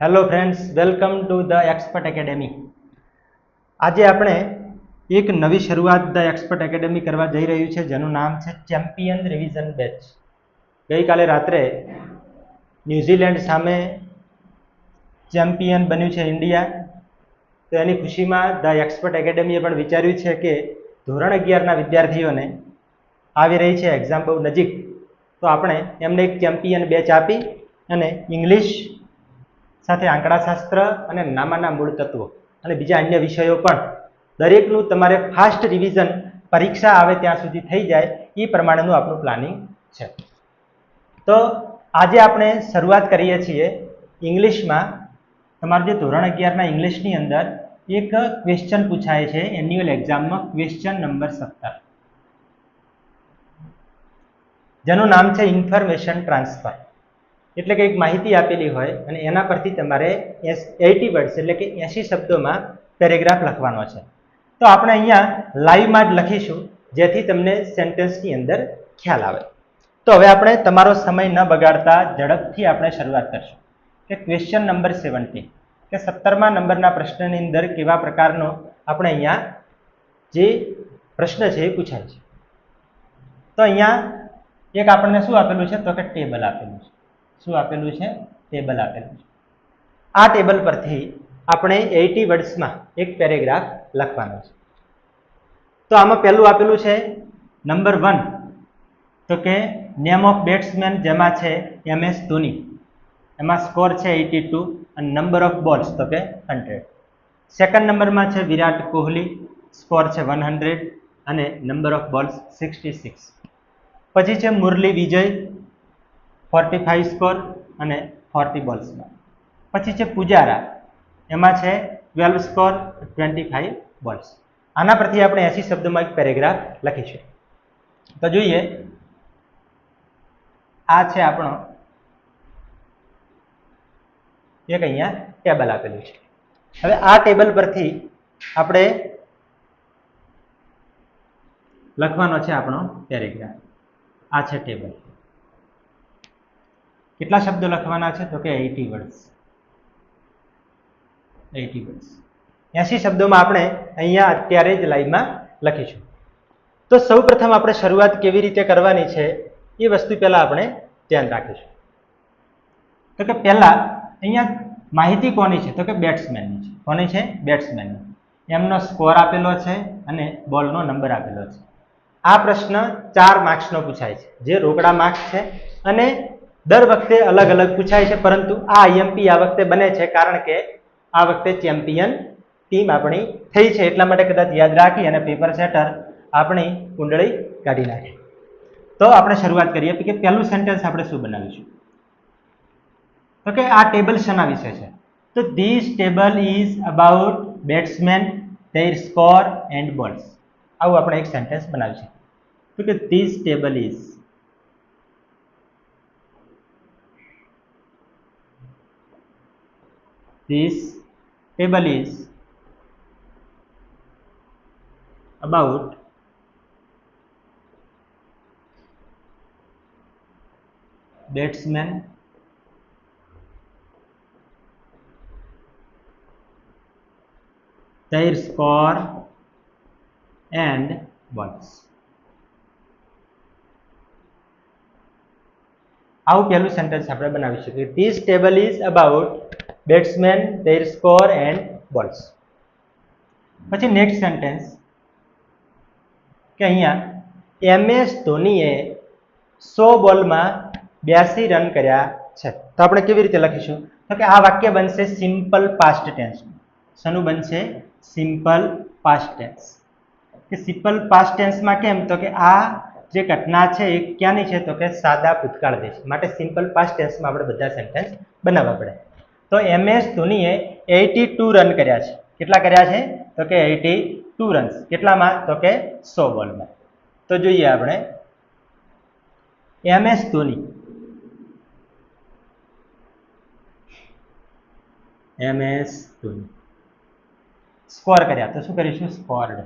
Hello friends, welcome to the expert academy. આજે આપણે એક નવી શરૂઆત ધ એક્સપર્ટ એકેડેમી કરવા જઈ રહ્યું છે, જેનું નામ છે ચેમ્પિયન રિવિઝન બેચ. ગઈકાલે રાત્રે ન્યૂઝીલેન્ડ સામે ચેમ્પિયન બન્યું છે ઇન્ડિયા. તો એની ખુશીમાં ધ એક્સપર્ટ એકેડેમીએ પણ વિચાર્યું છે કે ધોરણ 11ના વિદ્યાર્થીઓને આવી રહી છે એક્ઝામ બહુ નજીક, તો આપણે એમને એક ચેમ્પિયન બેચ આપી અને ઇંગ્લિશ સાથે આંકડાશાસ્ત્ર અને નામાના મૂળ તત્વો અને બીજા અન્ય વિષયો પણ દરેકનું તમારે ફાસ્ટ રિવિઝન પરીક્ષા આવે ત્યાં સુધી થઈ જાય એ પ્રમાણેનું આપણું પ્લાનિંગ છે. તો આજે આપણે શરૂઆત કરીએ છીએ ઇંગ્લિશમાં. તમારું જે ધોરણ 11ના ઇંગ્લિશની અંદર એક ક્વેશ્ચન પૂછાય છે એન્યુઅલ એક્ઝામમાં, ક્વેશ્ચન નંબર 17, જેનું નામ છે ઇન્ફોર્મેશન ટ્રાન્સફર. એટલે કે એક માહિતી આપેલી હોય અને એના પરથી તમારે 80 વર્ડ્સ એટલે કે 80 શબ્દોમાં પેરેગ્રાફ લખવાનો છે. તો આપણે અહીંયા લાઈવમાં જ લખીશું, જેથી તમને સેન્ટેન્સની અંદર ખ્યાલ આવે. તો હવે આપણે તમારો સમય ન બગાડતા ઝડપથી આપણે શરૂઆત કરશું કે ક્વેશ્ચન નંબર 17 કે 17મા નંબરના પ્રશ્નની અંદર કેવા પ્રકારનો આપણે અહીંયા જે પ્રશ્ન છે એ પૂછાય છે. તો અહીંયા એક આપણને શું આપેલું છે, તો કે ટેબલ આપેલું છે. શું આપેલું છે? ટેબલ આપેલું છે. આ ટેબલ પરથી આપણે 80 વર્ડ્સમાં એક પેરેગ્રાફ લખવાનો છે. તો આમાં પહેલું આપેલું છે નંબર 1, તો કે નેમ ઓફ બેટ્સમેન, જેમાં છે MS ધોની. એમાં સ્કોર છે 82 અને નંબર ઓફ બોલ્સ તો કે 100. સેકન્ડ નંબરમાં છે વિરાટ કોહલી, સ્કોર છે 100 અને નંબર ઓફ બોલ્સ 66. પછી છે મુરલી વિજય, 45 સ્કોર અને 40 બોલ્સમાં. પછી છે પુજારા, એમાં છે 12 સ્કોર 25 બોલ્સ. આના પરથી આપણે 80 શબ્દોમાં એક પેરેગ્રાફ લખીશું. તો જોઈએ, આ છે આપણો એક અહીંયા ટેબલ આપેલું છે. હવે આ ટેબલ પરથી આપણે લખવાનો છે આપણો પેરેગ્રાફ. આ છે ટેબલ. કેટલા શબ્દો લખવાના છે? તો કે 80 વર્ડ્સ. 80 વર્ડ્સ 80 શબ્દોમાં આપણે અહીંયા અત્યારે જ લાઈવમાં લખીશું. તો સૌ પ્રથમ આપણે શરૂઆત કેવી રીતે કરવાની છે એ વસ્તુ પહેલા આપણે ધ્યાન રાખીશું. તો કે પહેલા અહીંયા માહિતી કોની છે? તો કે બેટ્સમેનની છે. કોની છે? બેટ્સમેનની. એમનો સ્કોર આપેલો છે અને બોલનો નંબર આપેલો છે. આ પ્રશ્ન 4 માર્ક્સનો પૂછાય છે, જે રોકડા માર્ક્સ છે અને દર વખતે અલગ અલગ પૂછાય છે. પરંતુ આ આઈએમપી આ વખતે બને છે કારણ કે આ વખતે ચેમ્પિયન ટીમ આપણી થઈ છે, એટલા માટે કદાચ યાદ રાખી અને પેપર સેટર આપણી કુંડળી કાઢી નાખે. તો આપણે શરૂઆત કરીએ કે પહેલું સેન્ટેન્સ આપણે શું બનાવીશું? તો કે આ ટેબલ શેના વિશે છે? તો this table is about batsman, there score and balls. આવું આપણે એક સેન્ટેન્સ બનાવીશું. તો કે this table is about batsmen, their score and balls. આવું પહેલું સેન્ટેન્સ આપણે બનાવીશું કે this table is about batsman, there score and balls. પછી નેક્સ્ટ સેન્ટેન્સ કે અહીંયા MS ધોનીએ 100 બોલમાં 82 રન કર્યા છે. તો આપણે કેવી રીતે લખીશું? તો કે આ વાક્ય બનશે સિમ્પલ પાસ્ટ ટેન્સ. શેનું બનશે? Simple past tense. કે સિમ્પલ પાસ્ટ ટેન્સમાં કેમ? તો કે આ જે ઘટના છે એ ક્યાંની છે? તો કે સાદા ભૂતકાળ દેશ માટે સિમ્પલ પાસ્ટ ટેન્સમાં આપણે બધા સેન્ટેન્સ બનાવવા પડે. તો MS ધોનીએ 82 રન કર્યા છે. કેટલા કર્યા છે? તો કે 82 રન્સ. કેટલામાં? તો કે 100 બોલમાં. તો જોઈએ આપણે MS ધોની સ્કોર કર્યા, તો શું કરીશું? Scored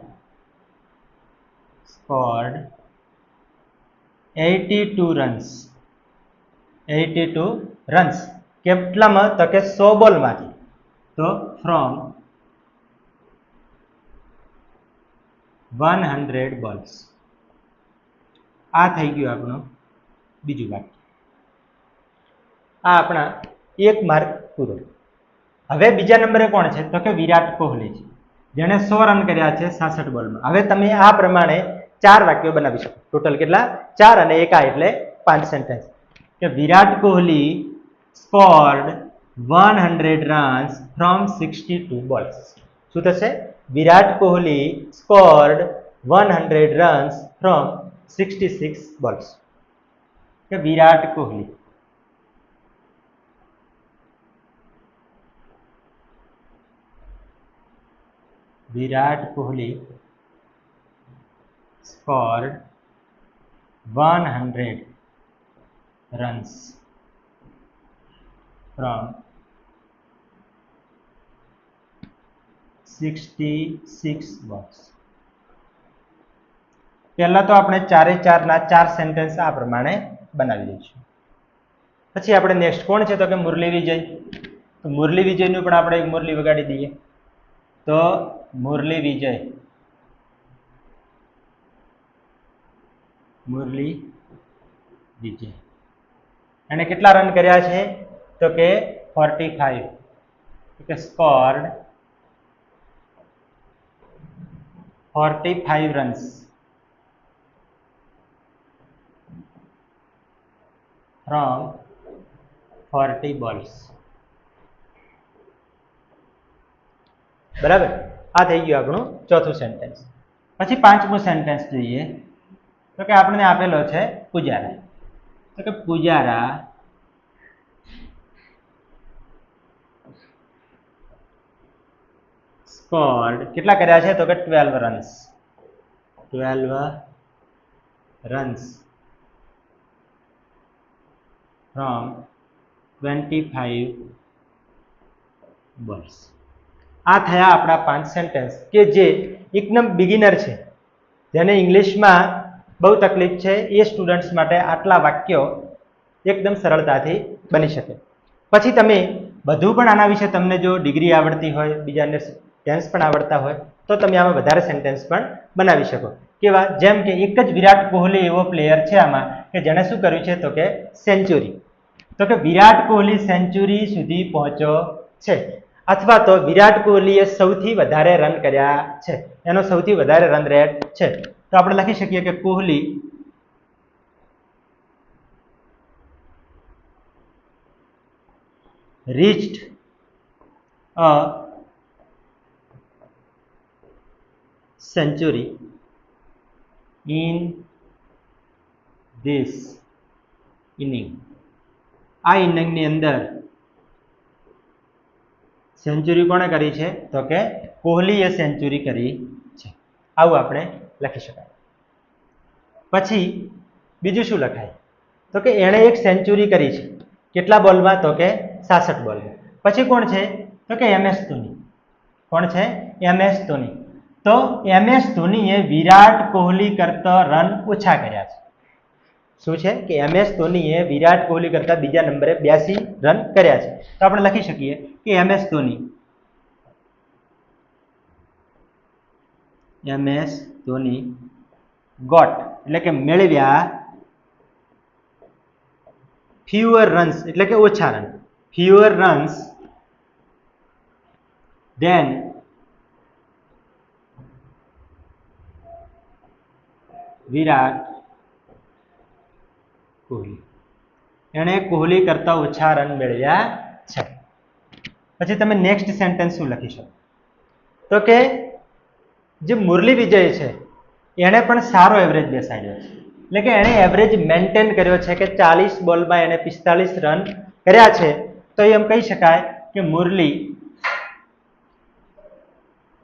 82 runs. કેટલામાં? તો કે 100 બોલમાંથી. તો ફ્રોમ 100 balls. આ થઈ ગયું આપણું બીજું વાક્ય. આ આપણા 1 માર્ક પૂરો. હવે બીજા નંબરે કોણ છે? તો કે વિરાટ કોહલી છે, જેણે 100 રન કર્યા છે 66 બોલમાં. હવે તમે આ પ્રમાણે 4 વાક્યો બનાવી શકો. ટોટલ કેટલા? 4 અને 1 એટલે 5 સેન્ટેન્સ. કે Virat Kohli scored 100 runs from 62 balls. શું થશે? Virat Kohli scored 100 runs from 66 balls. કે Virat Kohli scored 100 runs from 66 balls. પહેલા તો આપણે 4 ના 4 સેન્ટેન્સ આ પ્રમાણે બનાવી દઈશું. પછી આપણે નેક્સ્ટ કોણ છે? તો કે મુરલી વિજય. તો મુરલી વિજયનું પણ આપણે એક મુરલી વગાડી દઈએ. તો મુરલી વિજય એને કેટલા રન કર્યા છે? તો કે 45. કે સ્કોર્ડ 45 runs from 40 balls. બરાબર. આ થઈ ગયું આપણું ચોથું સેન્ટેન્સ. પછી પાંચમું સેન્ટેન્સ જોઈએ. તો કે આપણને આપેલો છે પુજારા. તો કે પુજારા સ્કોર્ડ કેટલા કર્યા છે? તો કે 12 runs from 25 balls. આ થયા આપણા 5 સેન્ટેન્સ કે જે એકદમ બિગિનર છે, જેને ઇંગ્લિશમાં બહુ તકલીફ છે, એ સ્ટુડન્ટ્સ માટે આટલા વાક્યો એકદમ સરળતાથી બની શકે. પછી તમે બધું પણ આના વિશે તમને જો ડિગ્રી આવડતી હોય, બીજાને ટેન્સ પણ આવડતા હોય, તો તમે આમાં વધારે સેન્ટેન્સ પણ બનાવી શકો. કેવા? જેમ કે એક જ વિરાટ કોહલી એવો પ્લેયર છે આમાં કે જેણે શું કર્યું છે? તો કે સેન્ચુરી. તો કે વિરાટ કોહલી સેન્ચુરી સુધી પહોંચ્યો છે, અથવા તો વિરાટ કોહલીએ સૌથી વધારે રન કર્યા છે, એનો સૌથી વધારે રન રેટ છે. તો આપણે લખી શકીએ કે Kohli reached a century in this inning. આ ઇનિંગની અંદર સેન્ચુરી કોણે કરી છે? તો કે કોહલીએ સેન્ચુરી કરી છે. આવું આપણે લખી શકાય. પછી બીજું શું લખાય? તો કે એણે એક સેન્ચુરી કરી છે. કેટલા બોલમાં? તો કે 66 બોલમાં. પછી કોણ છે? તો કે MS ધોની. કોણ છે? MS ધોની. તો MS ધોનીએ વિરાટ કોહલી કરતા રન ઓછા કર્યા છે. શું છે? કે MS ધોનીએ વિરાટ કોહલી કરતા બીજા નંબરે 82 રન કર્યા છે. તો આપણે લખી શકીએ કે MS ધોની ગોટ એટલે કે મેળવ્યા fewer runs એટલે કે ઓછા run, fewer runs then Virat Kohli. એણે કોહલી કરતા ઓછા રન મેળવ્યા છે. પછી તમે નેક્સ્ટ સેન્ટેન્સ શું લખી શકો? તો કે જે મુરલી વિજય છે એણે પણ સારો એવરેજ બેસાડ્યો છે, એટલે કે એણે એવરેજ મેન્ટેન કર્યો છે કે 40 બોલમાં એણે 45 રન કર્યા છે. તો એમ કહી શકાય કે મુરલી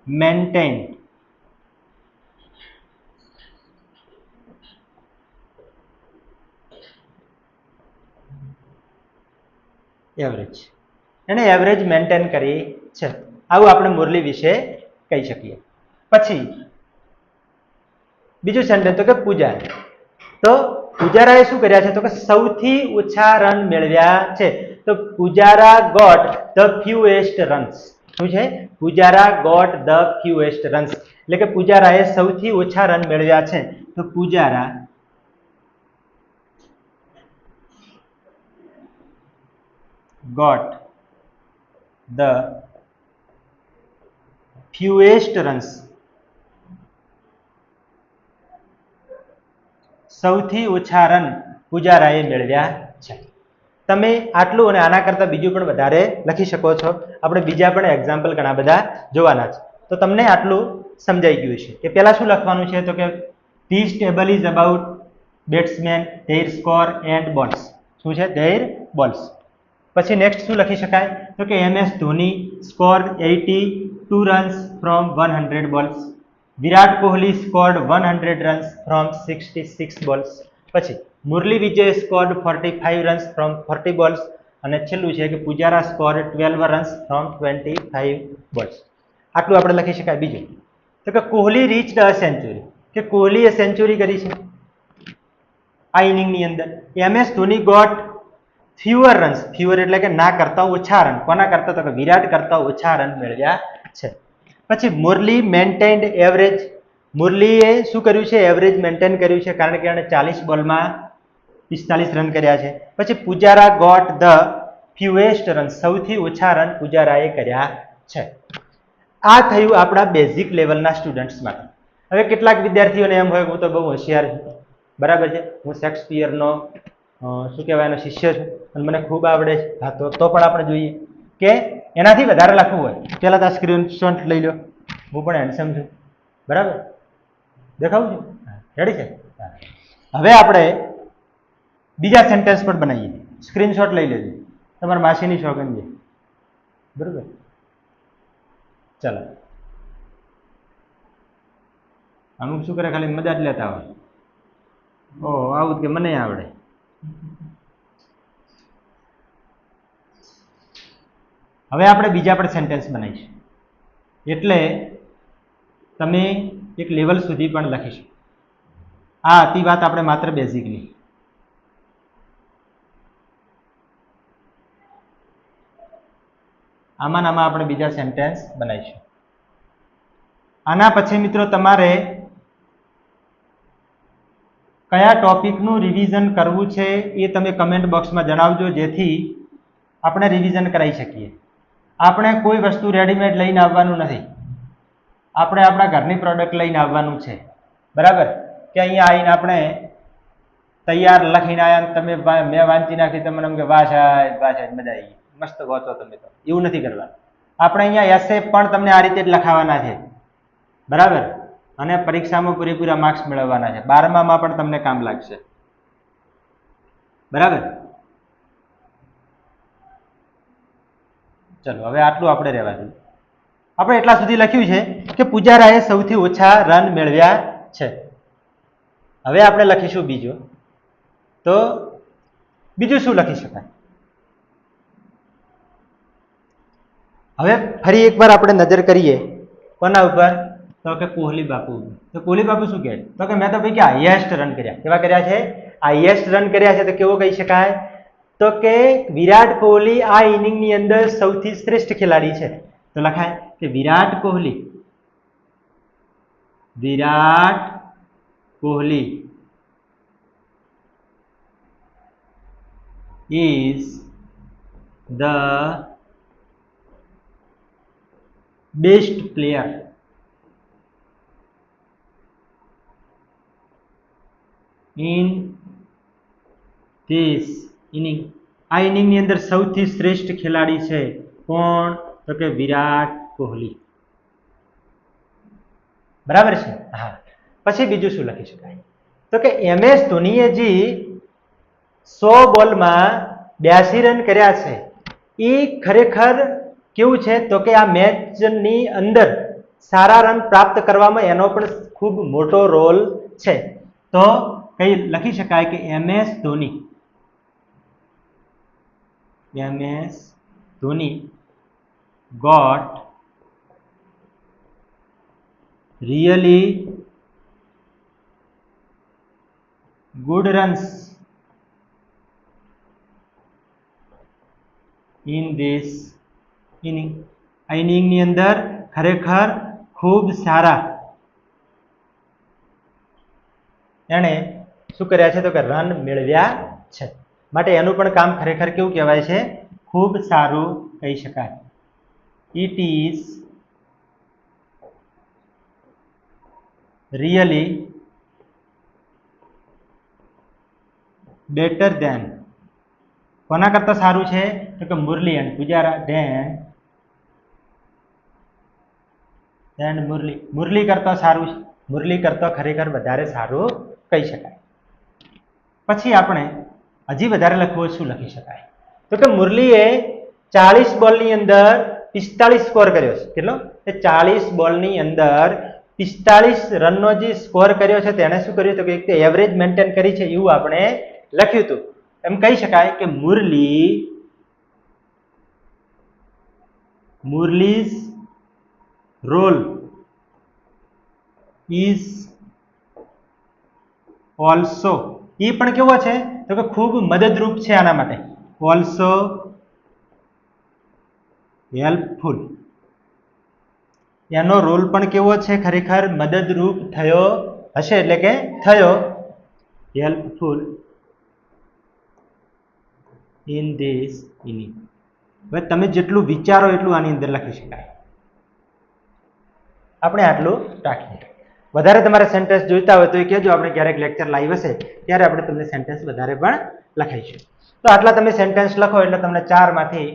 મેન્ટેન એવરેજ. એણે એવરેજ મેન્ટેન કરી છે. આવું આપણે મુરલી વિશે કહી શકીએ. પછી બીજું સેન્ટેન્સ તો કે પૂજારા. તો પૂજારાએ શું કર્યા છે? તો કે સૌથી ઓછા રન મેળવ્યા છે. તો પુજારા ગોટ ધ ફ્યુએસ્ટ રન્સ. શું છે? પુજારા ગોટ ધ ફ્યુએસ્ટ રન્સ, એટલે કે પુજારાએ સૌથી ઓછા રન મેળવ્યા છે. તો પુજારા ગોટ ધ ફ્યુએસ્ટ રન્સ, સૌથી ઓછા રન પુજારાએ મેળવ્યા છે. તમે આટલું અને આના કરતાં બીજું પણ વધારે લખી શકો છો. આપણે બીજા પણ એક્ઝામ્પલ ઘણા બધા જોવાના છે. તો તમને આટલું સમજાઈ ગયું છે કે પહેલા શું લખવાનું છે? તો કે this table is about batsman, there score and balls. શું છે? There balls. પછી નેક્સ્ટ શું લખી શકાય? તો કે MS Dhoni score 82 runs from 100 balls. Virat Kohli scored 100 runs from 66 balls. પછી મુરલી વિજય સ્કોર્ડ 45 રન્સ ફ્રોમ 40 બોલ્સ. અને છેલ્લું છે કે Pujara scored 12 runs from 25 balls. આટલું આપણે લખી શકાય. બીજું તો કે કોહલી રીચ્ડ અ સેન્ચુરી, કે કોહલીએ સેન્ચુરી કરી છે આ ઇનિંગની અંદર. MS Dhoni got fewer runs, fewer એટલે કે ના કરતા ઓછા રન. કોના કરતા? તો કે વિરાટ કરતા ઓછા રન મેળવ્યા છે. પછી મુરલી મેન્ટેન્ડ એવરેજ, મુરલીએ શું કર્યું છે? એવરેજ મેન્ટેન કર્યું છે, કારણ કે એણે 40 બોલમાં 45 રન કર્યા છે. પછી પુજારા ગોટ ધ ફ્યુએસ્ટ રન, સૌથી ઓછા રન પુજારાએ કર્યા છે. આ થયું આપણા બેઝિક લેવલના સ્ટુડન્ટ્સ માટે. હવે કેટલાક વિદ્યાર્થીઓને એમ હોય હું તો બહુ હોશિયાર છું, બરાબર છે, હું શેક્સપિયરનો શું કહેવાય એનો શિષ્ય છું અને મને ખૂબ આવડે છે. હા, તો પણ આપણે જોઈએ કે એનાથી વધારે લખવું હોય, પહેલાં તો આ સ્ક્રીનશોટ લઈ લો. હું પણ હેન્ડસમ છું, બરાબર? દેખાવું છું? રેડી છે? હવે આપણે બીજા સેન્ટેન્સ પણ બનાવીએ. સ્ક્રીનશોટ લઈ લેજો, તમારા માસીની સોગંદ છે, બરાબર? ચાલો. અમુક શું કરે, ખાલી મજા જ લેતા હોય. ઓહ, આવું કે મને આવડે. હવે આપણે બીજા પણ સેન્ટેન્સ બનાવીશું, એટલે તમે એક લેવલ સુધી પણ લખીશું. આ હતી વાત આપણે માત્ર બેઝિકની. આમાં આપણે બીજા સેન્ટેન્સ બનાવીશું. આના પછી મિત્રો તમારે કયા ટોપિકનું રિવિઝન કરવું છે એ તમે કમેન્ટ બોક્સમાં જણાવજો, જેથી આપણે રિવિઝન કરાવી શકીએ. આપણે કોઈ વસ્તુ રેડીમેડ લઈને આવવાનું નથી, આપણે આપણા ઘરની પ્રોડક્ટ લઈને આવવાનું છે, બરાબર? કે અહીંયા આવીને આપણે તૈયાર લખીને આવ્યા, તમે મેં વાંચી નાખી, તમને એમ કે વાહ સાહેબ મજા આવી ગઈ, મસ્ત વાંચો તમે તો, એવું નથી કરવાનું. આપણે અહીંયા એસે પણ તમને આ રીતે જ લખાવાના છે, બરાબર? અને પરીક્ષામાં પૂરેપૂરા માર્ક્સ મેળવવાના છે. 12માં પણ તમને કામ લાગશે, બરાબર? ચલો, હવે આટલું આપણે રહેવા દઈએ. આપણે એટલા સુધી લખ્યું છે કે પુજારાએ સૌથી ઓછા રન મેળવ્યા છે. હવે આપણે લખીશું બીજું. તો બીજું શું લખી શકાય? હવે ફરી એકવાર આપણે નજર કરીએ કોના ઉપર? તો કે કોહલી બાપુ. તો કોહલી બાપુ શું કહે? તો કે મેં તો ભાઈ કે હાઈએસ્ટ રન કર્યા. કેવા કર્યા છે? હાઈએસ્ટ રન કર્યા છે. તો કેવો કહી શકાય? તો કે વિરાટ કોહલી આ ઇનિંગની અંદર સૌથી શ્રેષ્ઠ ખેલાડી છે. તો લખાય કે Virat Kohli is the best player in this inning. આ ઇનિંગની અંદર સૌથી શ્રેષ્ઠ ખેલાડી છે કોણ? તો કે વિરાટ કોહલી, બરાબર છે? હા. પછી બીજું શું લખી શકાય? તો કે MS ધોનીએ જે 100 બોલમાં 82 રન કર્યા છે, એ ખરેખર કેવું છે? તો કે આ મેચની અંદર સારા રન પ્રાપ્ત કરવામાં એનો પણ ખૂબ મોટો રોલ છે. તો કઈ લખી શકાય કે MS Dhoni got really good runs in this inning. આ ઇનિંગની અંદર ખરેખર ખૂબ સારા એણે શું કર્યા છે તો કે રન મેળવ્યા છે. માટે એનું પણ કામ ખરેખર કેવું કહેવાય છે? ખૂબ સારું કહી શકાય. It is really better than. કોના કરતા સારું છે તો કે મુરલી એન્ડ પુજારા. દેન મુરલી. મુરલી કરતા સારું છે. મુરલી કરતા ખરેખર વધારે સારું કહી શકાય. પછી આપણે હજી વધારે લખવું શું લખી શકાય તો કે મુરલીએ 40 બોલની અંદર 45 સ્કોર કર્યો છે. કેટલો? એ 40 બોલની અંદર 45 રનનો જે સ્કોર કર્યો છે તેણે શું કર્યું તો કે એક એવરેજ મેન્ટેન કરી છે એવું આપણે લખ્યું હતું. એમ કહી શકાય કે મુરલીઝ રોલ ઇઝ ઓલ્સો. એ પણ કેવો છે તો કે ખૂબ મદદરૂપ છે આના માટે. Also helpful. એનો રોલ પણ કેવો છે? ખરેખર મદદરૂપ થયો હશે, એટલે કે થયો. Helpful in this inning. હવે તમે જેટલું વિચારો એટલું આની અંદર લખી શકાય. આપણે આટલું રાખીએ. વધારે તમારે સેન્ટેન્સ જોઈતા હોય તો એ કહેજો, આપણે ક્યારેક લેક્ચર લાઈવ હશે ત્યારે આપણે તમને સેન્ટેન્સ વધારે પણ લખાઈશું. તો આટલા તમે સેન્ટેન્સ લખો એટલે તમને 4 માંથી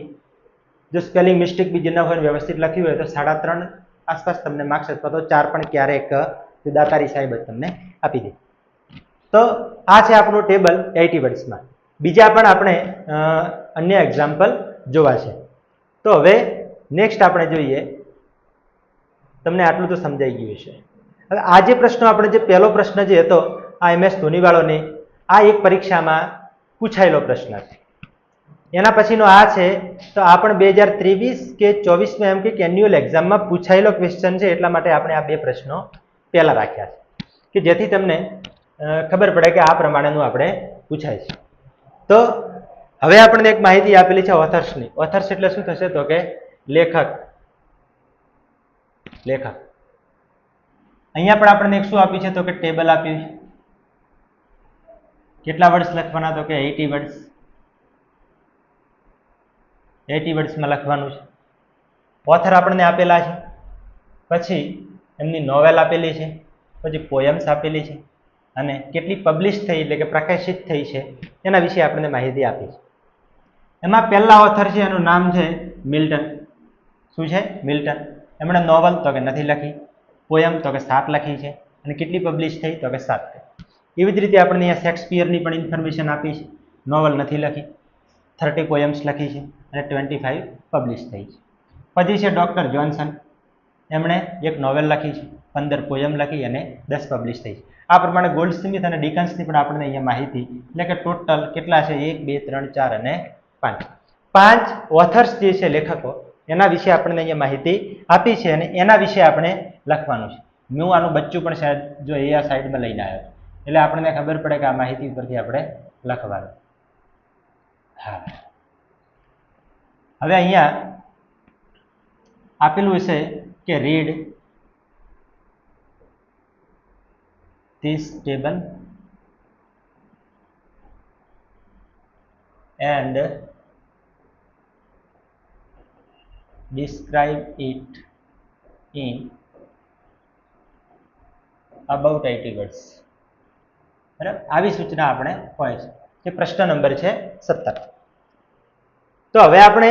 જો સ્પેલિંગ મિસ્ટેક બીજી ન હોય વ્યવસ્થિત લખ્યું હોય તો 3.5 આસપાસ તમને માર્ક્સ અથવા તો 4 પણ ક્યારેક દાતારી સાહેબ તમને આપી દે. તો આ છે આપણું ટેબલ 80 વર્ડ્સમાં. બીજા પણ આપણે અન્ય એક્ઝામ્પલ જોવા છે. તો હવે નેક્સ્ટ આપણે જોઈએ. તમને આટલું તો સમજાઈ ગયું છે. હવે આ જે પ્રશ્નો આપણે જે પહેલો પ્રશ્ન જે હતો આ MS ધોનીવાળોની આ એક પરીક્ષામાં પૂછાયેલો પ્રશ્ન છે. એના પછીનો આ છે તો આ પણ 2023 કે 24 એમ કે એન્યુઅલ એક્ઝામમાં પૂછાયેલો ક્વેશ્ચન છે. એટલા માટે આપણે આ બે પ્રશ્નો પહેલા રાખ્યા છે કે જેથી તમને ખબર પડે કે આ પ્રમાણેનું આપણે પૂછાય છે. તો હવે આપણને એક માહિતી આપેલી છે ઓથર્સની. ઓથર્સ એટલે શું થશે તો કે લેખક. અહીંયા પણ આપણને એક શું આપ્યું છે તો કે ટેબલ આપ્યું છે. કેટલા વર્ડ્સ લખવાના તો કે 80 વર્ડ્સ. 80 વર્ડ્સમાં લખવાનું છે. ઓથર આપણને આપેલા છે, પછી એમની નોવેલ આપેલી છે, પછી પોયમ્સ આપેલી છે અને કેટલી પબ્લિશ થઈ એટલે કે પ્રકાશિત થઈ છે એના વિશે આપણને માહિતી આપી છે. એમાં પહેલા ઓથર છે એનું નામ છે મિલ્ટન. શું છે? મિલ્ટન. એમણે નોવેલ તો કે નથી લખી, પોયમ તો કે 7 લખી છે અને કેટલી પબ્લિશ થઈ તો કે 7 થઈ. એવી જ રીતે આપણને અહીંયા શેક્સપિયરની પણ ઇન્ફોર્મેશન આપી છે. નોવેલ નથી લખી, 30 પોયમ્સ લખી છે અને 25 પબ્લિશ થઈ છે. પછી છે ડૉક્ટર જોન્સન. એમણે એક નોવેલ લખી છે, 15 પોયમ લખી અને 10 પબ્લિશ થઈ છે. આ પ્રમાણે ગોલ્ડસ્મિથ અને ડિકન્સની પણ આપણને અહીંયા માહિતી એટલે કે ટોટલ કેટલા છે 1 2 3 4 અને 5. 5 ઓથર્સ જે છે લેખકો એના વિશે આપણને અહીંયા માહિતી આપી છે અને એના વિશે આપણે લખવાનું છે. હું આનું બચ્ચું પણ સાહેબ જો એ આ સાઈડમાં લઈને આવ્યો એટલે આપણને ખબર પડે કે આ માહિતી ઉપરથી આપણે લખવાનું. હા, હવે અહીંયા આપેલું છે કે read this table and describe it in about 80 words. બરાબર, આવી સૂચના આપણે હોય છે. જે પ્રશ્ન નંબર છે 17. તો હવે આપણે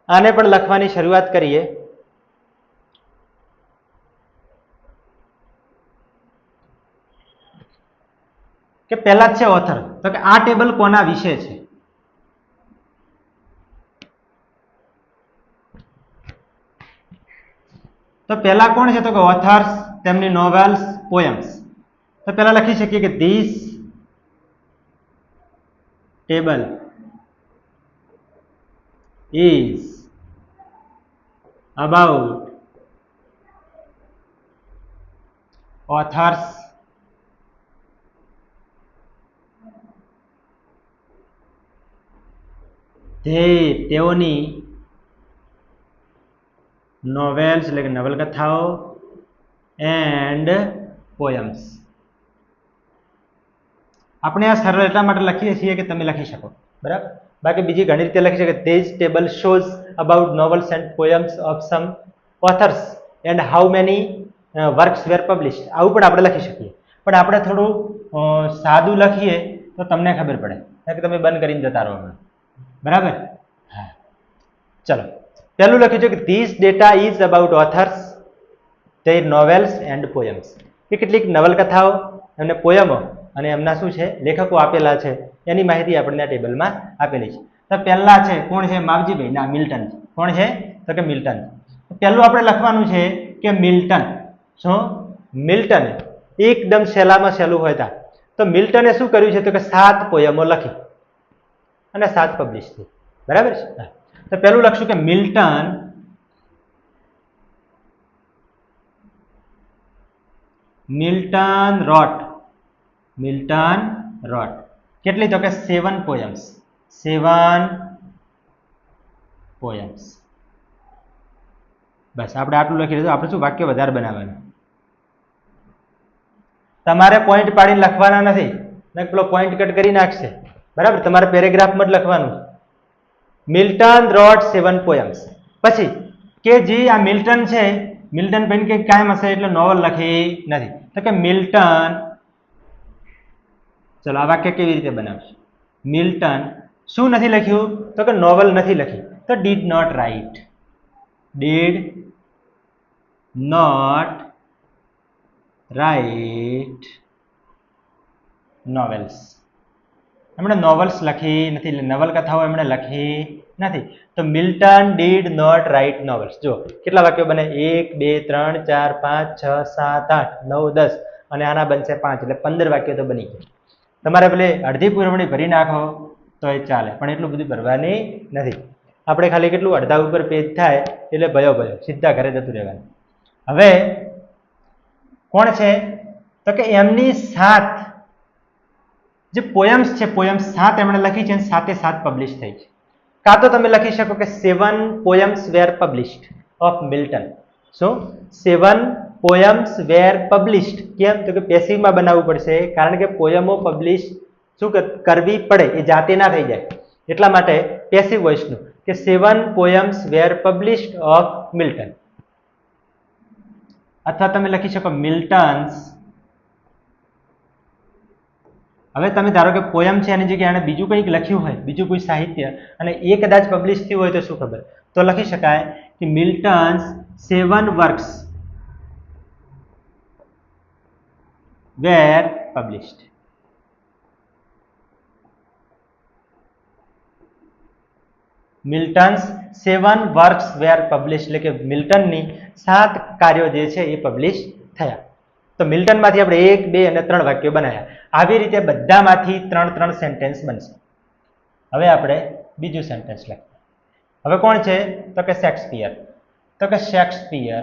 આને પણ લખવાની શરૂઆત કરીએ. કે પહેલા જ છે ઓથર તો કે આ ટેબલ કોના વિશે છે? તો પહેલા કોણ છે તો કે ઓથર્સ, તેમની નોવેલ્સ, પોયમ્સ. તો પહેલા લખી શકીએ કે this table is about authors તેઓની નોવેલ્સ એટલે કે નવલકથાઓ એન્ડ પોયમ્સ. આપણે આ સરળ એટલા માટે લખીએ છીએ કે તમે લખી શકો, બરાબર. બાકી બીજી ઘણી રીતે લખી શકે. This table shows about novels and poems of some authors and how many works were published. આવું પણ આપણે લખી શકીએ, પણ આપણે થોડું સાદું લખીએ તો તમને ખબર પડે કે તમે બંધ કરીને જતા રહો, બરાબર. હા, ચલો. પહેલું લખ્યું છે કે this data is about authors, their novels and poems. એ કેટલીક નવલકથાઓ અને પોયમો અને એમના શું છે લેખકો આપેલા છે એની માહિતી આપણને આ ટેબલમાં આપેલી છે. તો પહેલા છે કોણ છે? માવજીભાઈ. ના, મિલ્ટન. કોણ છે? તો કે મિલ્ટન. પહેલું આપણે લખવાનું છે કે મિલ્ટન. શું? મિલ્ટન. એકદમ સહેલામાં સહેલું હોય તા તો મિલ્ટને શું કર્યું છે તો કે 7 પોયમો લખી અને 7 પબ્લિશ થઈ, બરાબર છે. તો પહેલું લખશું કે મિલ્ટન રોટ કેટલી? તો કે 7 પોયમ્સ. 7 પોયમ્સ. બસ આપણે આટલું લખી દીધું. આપણે શું વાક્ય વધારે બનાવવાનું, તમારે પોઈન્ટ પાડીને લખવાના નથી ને પેલો પોઈન્ટ કટ કરી નાખશે, બરાબર. તમારે પેરેગ્રાફમાં જ લખવાનું. મિલ્ટન રોટ 7 પોયમ્સ. પછી કે જે આ મિલ્ટન છે, મિલ્ટન પેન કે કાયમ હશે એટલે નોવલ લખી નથી તો કે મિલ્ટન. ચલો આ વાક્ય કેવી રીતે બનાવશે? મિલ્ટન શું નથી લખ્યું તો કે નોવલ નથી લખી, તો ડીડ નોટ રાઇટ નોવેલ્સ. એમણે નોવેલ્સ લખી નથી, નવલકથાઓ એમણે લખી નથી. તો Milton did not write novels. જો કેટલા વાક્યો બને? 1 2 3 4 5 6 7 8 9 10 અને આના બનશે 5 એટલે 15 વાક્યો તો બની ગયા. તમારે પેલે અડધી પુરવણી ભરી નાખો તો એ ચાલે, પણ એટલું બધું ભરવાની નથી. આપણે ખાલી કેટલું અડધા ઉપર પેજ થાય એટલે ભયો સીધા ઘરે જતું રહેવાનું. હવે કોણ છે તો કે એમની 7 જે પોયમ્સ છે, પોયમ્સ 7 એમણે લખી છે અને 7 પબ્લિશ થઈ છે. કાં તો તમે લખી શકો કે 7 poems were published of Milton. શું? 7 પોયમ્સ વેર પબ્લિશ્ડ. કેમ? તો કે પેસિવમાં બનાવવું પડશે, કારણ કે પોયમો પબ્લિશ શું કરવી પડે, એ જાતે ના થઈ જાય, એટલા માટે પેસિવ વોઇસનું કે 7 poems were published of Milton. અથવા તમે લખી શકો મિલ્ટન્સ. હવે તમે ધારો કે પોયમ છે એની જગ્યાએ એને બીજું કંઈક લખ્યું હોય, બીજું કોઈ સાહિત્ય, અને એ કદાચ પબ્લિશ થયું હોય તો શું ખબર, તો લખી શકાય કે મિલ્ટન્સ 7 works were published. મિલ્ટન્સ 7 works wear publish એટલે કે મિલ્ટનની 7 કાર્યો જે છે એ પબ્લિશ થયા. તો મિલ્ટનમાંથી આપણે 1 2 અને 3 વાક્યો બનાવ્યા. આવી રીતે બધામાંથી 3 સેન્ટેન્સ બનશે. હવે આપણે બીજું સેન્ટેન્સ લખીએ. હવે કોણ છે તો કે શેક્સપિયર. તો કે શેક્સપિયર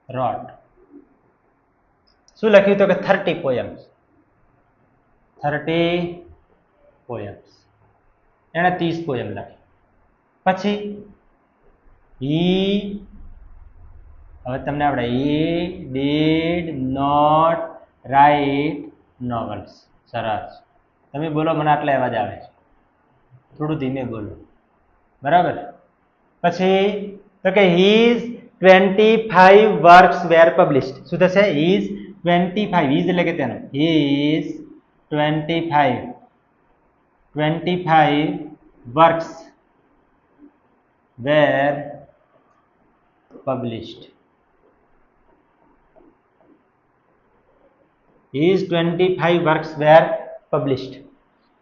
રોટ. શું લખ્યું તો કે 30 પોયમ્સ. 30 પોયમ્સ. એણે 30 પોયમ લખી. પછી હવે તમને આપણે ડીડ નોટ રાઇટ નોવેલ્સ. સરસ. તમે બોલો, મને આટલા અવાજ આવે છે, થોડું ધીમે બોલો, બરાબર. પછી તો કે હીઝ 25 વર્ક્સ વેર પબ્લિશ્ડ. શું થશે? હીઝ 25, હીઝ એટલે કે તેનો, his 25 works were published. His 25 works were published.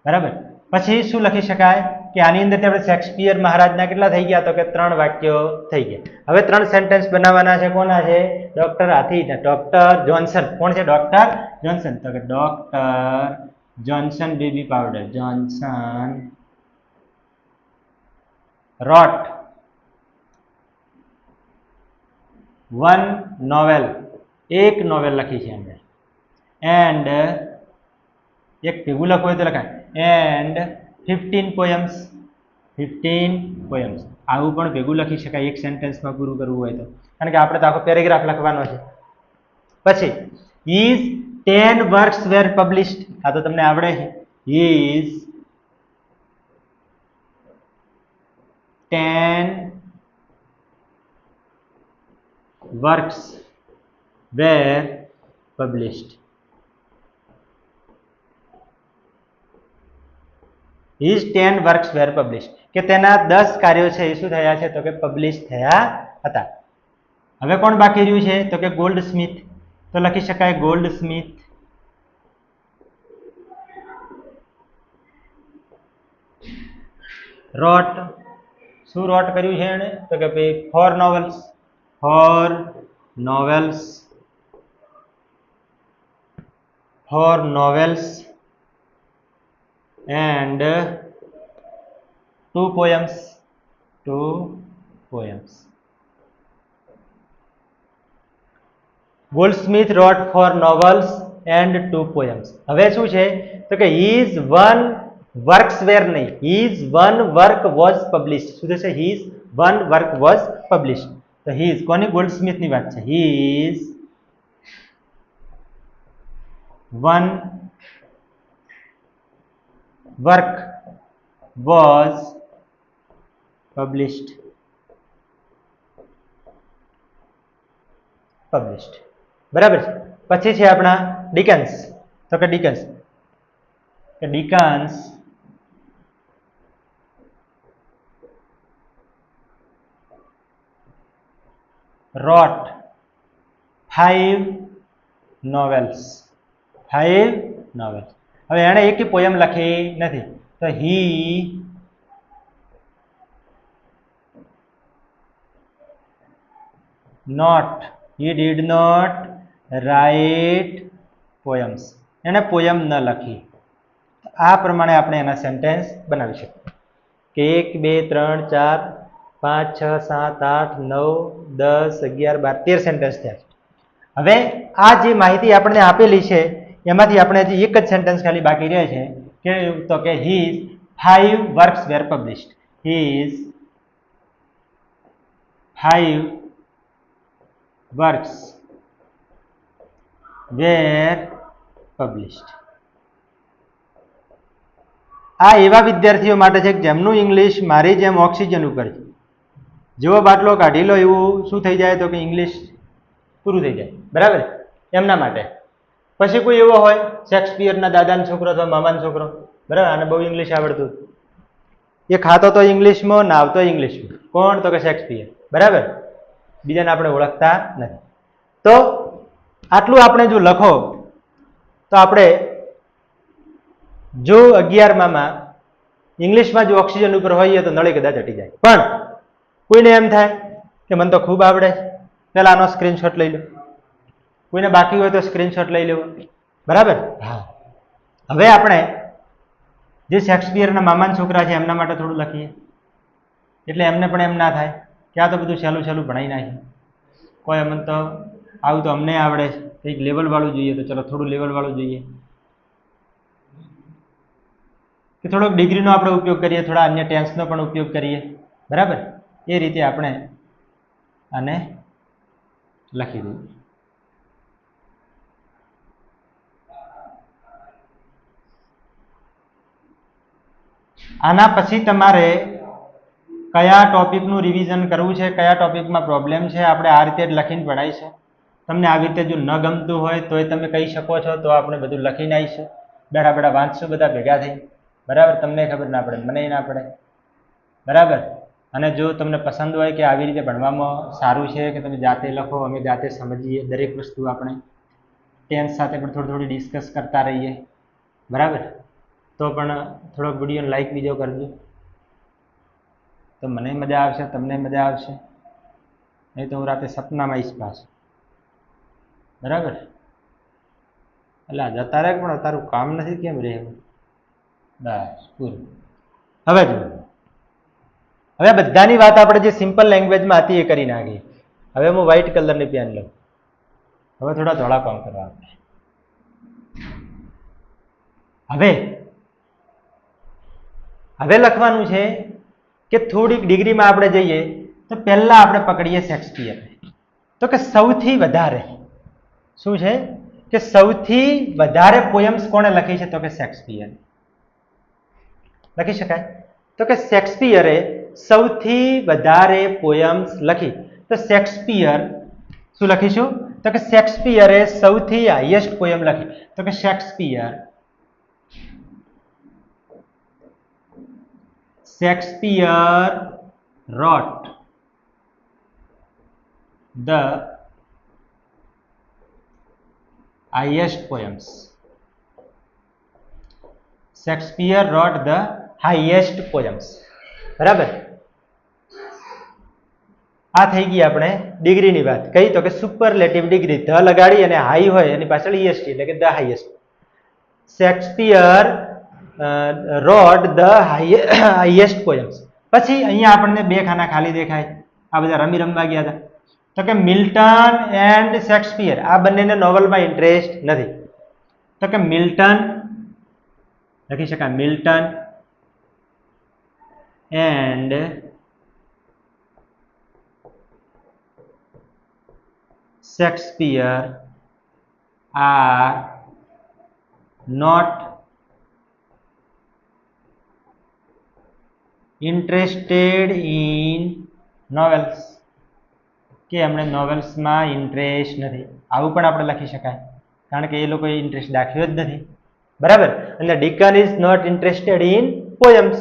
બરાબર. પછી શું લખી શકાય કે આની અંદર આપણે શેક્સપિયર મહારાજના કેટલા થઈ ગયા તો કે 3 વાક્યો થઈ ગયા. હવે 3 સેન્ટેન્સ બનાવવાના છે. કોના છે? Doctor Hathi, doctor Johnson. કોણ છે? Doctor Johnson. તો કે doctor Johnson baby powder. Johnson wrote 1 novel. એક નોવેલ લખી છે એમણે. એન્ડ એક ભેગું લખવું હોય તો લખાય એન્ડ 15 પોયમ્સ. 15 પોયમ્સ આવું પણ ભેગું લખી શકાય એક સેન્ટેન્સમાં પૂરું કરવું હોય તો, કારણ કે આપણે તો આખો પેરેગ્રાફ લખવાનો છે. પછી ઇઝ 10 વર્ક્સ વેર પબ્લિશ્ડ, આ તો તમને આવડે છે. Is 10 works were published. His 10 works were published, કે તેના 10 કાર્યો છે એ શું થયા છે તો કે પબ્લિશ થયા હતા. હવે કોણ બાકી રહ્યું છે તો કે ગોલ્ડ સ્મિથ, તો લખી શકાય ગોલ્ડ સ્મિથ રોટ. શું રોટ કર્યું છે એને તો કે ભાઈ 4 novels. 4 novels. 4 novels and 2 poems. 2 poems. Goldsmith wrote 4 novels and 2 poems. હવે શું છે તો કે his one works were નહીં, his one work was published. શું થશે? his one work was published. તો his કોની? ગોલ્ડસ્મિથ ની વાત છે. his one work was published. બરાબર છે. પછી છે આપણા ડિકન્સ, તો કે ડિકન્સ wrote 5 novels. 5 novels. હવે એણે એક પોયમ લખી નથી, તો he did not write poems. એણે પોયમ ન લખી. આ પ્રમાણે આપણે એના સેન્ટેન્સ બનાવી શકીએ કે 1 2 3 4 5 6 7 8 9 10 11 12 13 સેન્ટેન્સ થયા. હવે આ જે માહિતી આપણને આપેલી છે એમાંથી આપણે હજી એક જ સેન્ટેન્સ ખાલી બાકી રહે છે કે તો કે his 5 works were published. his 5 works were published. આ એવા વિદ્યાર્થીઓ માટે છે જેમનું ઇંગ્લિશ મારી જેમ ઓક્સિજન ઉપર છે. જેવો બાટલો કાઢી લો એવું શું થઈ જાય તો કે ઇંગ્લિશ પૂરું થઈ જાય. બરાબર, એમના માટે. પછી કોઈ એવો હોય શેક્સપિયરના દાદાનો છોકરો અથવા મામાનો છોકરો, બરાબર, આને બહુ ઇંગ્લિશ આવડતું, એ ખાતો તો ઇંગ્લિશમાં, નાવતો ઇંગ્લિશમાં. કોણ તો કે શેક્સપિયર. બરાબર, બીજાને આપણે ઓળખતા નથી. તો આટલું આપણે જો લખો તો આપણે જો 11માં ઇંગ્લિશમાં જો ઓક્સિજન ઉપર હોઈએ તો નળી કદાચ હટી જાય. પણ કોઈને એમ થાય કે મને તો ખૂબ આવડે છે, પહેલા આનો સ્ક્રીનશોટ લઈ લો. કોઈને બાકી હોય તો સ્ક્રીનશોટ લઈ લેવો. બરાબર. હા, હવે આપણે જે શેક્સપિયરના મામાના છોકરા છે એમના માટે થોડું લખીએ, એટલે એમને પણ એમ ના થાય કે આ તો બધું સહેલું ભણાવી નાખ્યું. કોઈ અમને તો આવું તો અમને આવડે છે, કંઈક લેવલવાળું જોઈએ, તો ચલો થોડું લેવલવાળું જોઈએ, કે થોડોક ડિગ્રીનો આપણે ઉપયોગ કરીએ, થોડા અન્ય ટેન્સનો પણ ઉપયોગ કરીએ. બરાબર, એ રીતે આપણે આને લખી દઈએ. આના પછી તમારે કયા ટોપિકનું રિવિઝન કરવું છે, કયા ટોપિકમાં પ્રોબ્લેમ છે, આપણે આ રીતે જ લખીને ભણાવીશું. તમને આવી રીતે જો ન ગમતું હોય તોય તમે કહી શકો છો, તો આપણે બધું લખીને આવીશું. બેઠા વાંચશું બધા ભેગા થઈ. બરાબર, તમને ખબર ના પડે, મને ના પડે. બરાબર. અને જો તમને પસંદ હોય કે આવી રીતે ભણવામાં સારું છે કે તમે જાતે લખો, અમે જાતે સમજીએ, દરેક વસ્તુ આપણે ટેન્સ સાથે પણ થોડી ડિસ્કસ કરતા રહીએ. બરાબર, તો પણ થોડોક વિડીયોને લાઈક બીજો કરજો, તો મને મજા આવશે, તમને મજા આવશે. નહીં તો હું રાતે સપનામાં આવીશ પાછું. બરાબર, એટલે જતા રહે પણ તારું કામ નથી કેમ રહે? બસ પૂરું. હવે જો, હવે બધાની વાત આપણે જે સિમ્પલ લેંગ્વેજમાં હતી એ કરી નાખી. હવે હું વ્હાઇટ કલરની પેન લઉં. હવે થોડા ધોળા કામ કરવા આપણે. હવે લખવાનું છે કે થોડીક ડિગ્રીમાં આપણે જઈએ તો પહેલા આપણે પકડીએ શેક્સપિયર. તો કે સૌથી વધારે શું છે કે સૌથી વધારે પોયમ્સ કોણે લખી છે? તો કે શેક્સપિયર. લખી શકાય. તો કે શેક્સપિયરે સૌથી વધારે પોયમ્સ લખી. તો શેક્સપિયર શું લખીશું? તો કે શેક્સપિયરે સૌથી હાઈએસ્ટ પોયમ લખી. તો કે Shakespeare wrote the highest poems. Shakespeare wrote the highest poems. બરાબર. આ થઈ ગઈ આપણે ડિગ્રીની વાત. કઈ? તો કે સુપરલેટિવ ડિગ્રી. ધ લગાડી અને હાઈ હોય એની પાછળ ઈએસટી એટલે કે the highest. Shakespeare wrote the highest poems. પછી અહીંયા આપણને બે ખાના ખાલી દેખાય. આ બધા રમવા ગયા હતા. તો કે મિલ્ટન એન્ડ શેક્સપિયર આ બંનેને નોવેલમાં ઇન્ટરેસ્ટ નથી. તો કે મિલ્ટન લખી શકાય. Milton and Shakespeare are not interested in novels. કે એમણે નોવેલ્સમાં ઇન્ટરેસ્ટ નથી. આવું પણ આપણે લખી શકાય કારણ કે એ લોકોએ ઇન્ટરેસ્ટ દાખવ્યો જ નથી. બરાબર. અને Dicken is not interested in poems.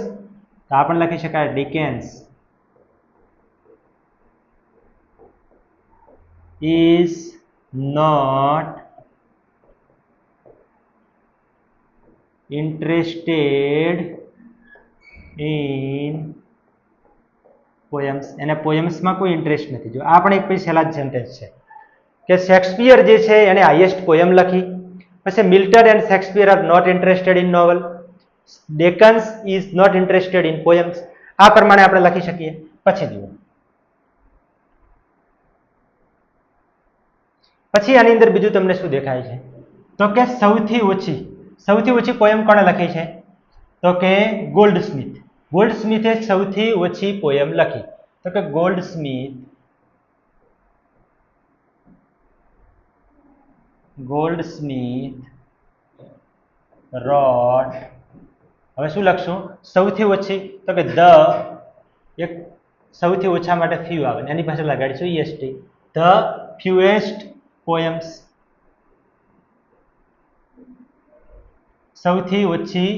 તો આ પણ લખી શકાય. Dickens is not interested in poems. એને પોયમ્સમાં કોઈ ઇન્ટરેસ્ટ નથી. જો આ પણ એક પછી છેલ્લા જ સેન્ટેન્સ છે કે શેક્સપિયર જે છે એને હાઈએસ્ટ પોયમ લખી. પછી Milton and Shakespeare are not interested in novel. Dickens is not interested in poems. આ પ્રમાણે આપણે લખી શકીએ. પછી જુઓ, પછી આની અંદર બીજું તમને શું દેખાય છે? તો કે સૌથી ઓછી પોયમ કોણે લખી છે? તો કે ગોલ્ડસ્મિથ. ગોલ્ડસ્મિથે સૌથી ઓછી પોયમ લખી. તો કે ગોલ્ડસ્મિથ wrote. હવે શું લખશું? સૌથી ઓછી. તો કે ધ એક સૌથી ઓછા માટે ફ્યુ આવે એની પાસે લગાડીશું ઈએસટી. The fewest poems. સૌથી ઓછી.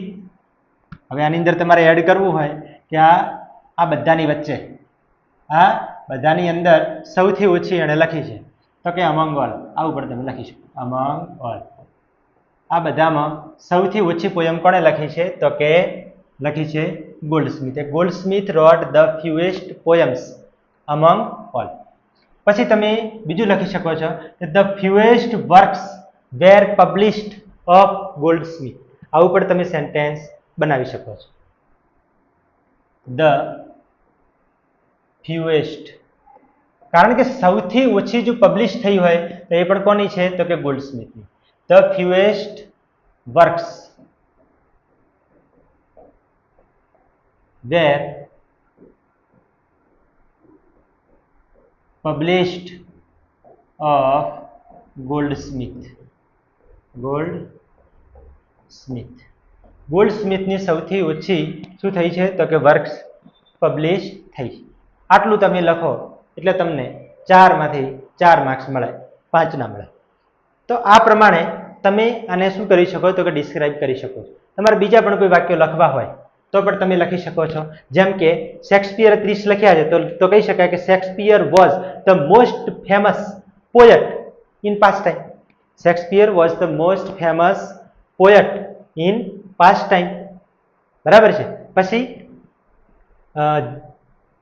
હવે આની અંદર તમારે એડ કરવું હોય કે આ બધાની વચ્ચે આ બધાની અંદર સૌથી ઓછી એણે લખી છે. તો કે અમંગ ઓલ. આવું પણ તમે લખી શકો. અમંગ ઓલ. આ બધામાં સૌથી ઓછી પોયમ કોણે લખી છે? તો કે લખી છે ગોલ્ડસ્મિથે. Goldsmith wrote the fewest poems among all. પછી તમે બીજું લખી શકો છો કે the fewest works were published of Goldsmith. આવું પણ તમે સેન્ટેન્સ બનાવી શકો છો. ધ ફ્યુએસ્ટ કારણ કે સૌથી ઓછી જો પબ્લિશ થઈ હોય તો એ પણ કોની છે? તો કે ગોલ્ડસ્મિથની. The fewest works were published of Goldsmith. ગોલ્ડસ્મિથની સૌથી ઓછી શું થઈ છે? તો કે વર્ક્સ પબ્લિશ થઈ. આટલું તમે લખો એટલે તમને 4 માંથી 4 માર્ક્સ મળે, 5 ના મળે. તો આ પ્રમાણે તમે આને શું કરી શકો? તો કે ડિસ્ક્રાઇબ કરી શકો છો. તમારે બીજા પણ કોઈ વાક્યો લખવા હોય તો પણ તમે લખી શકો છો. જેમ કે શેક્સપિયર 30 લખ્યા છે તો કહી શકાય કે Shakespeare was the most famous poet in past time. Shakespeare was the most famous poet in past time. બરાબર છે.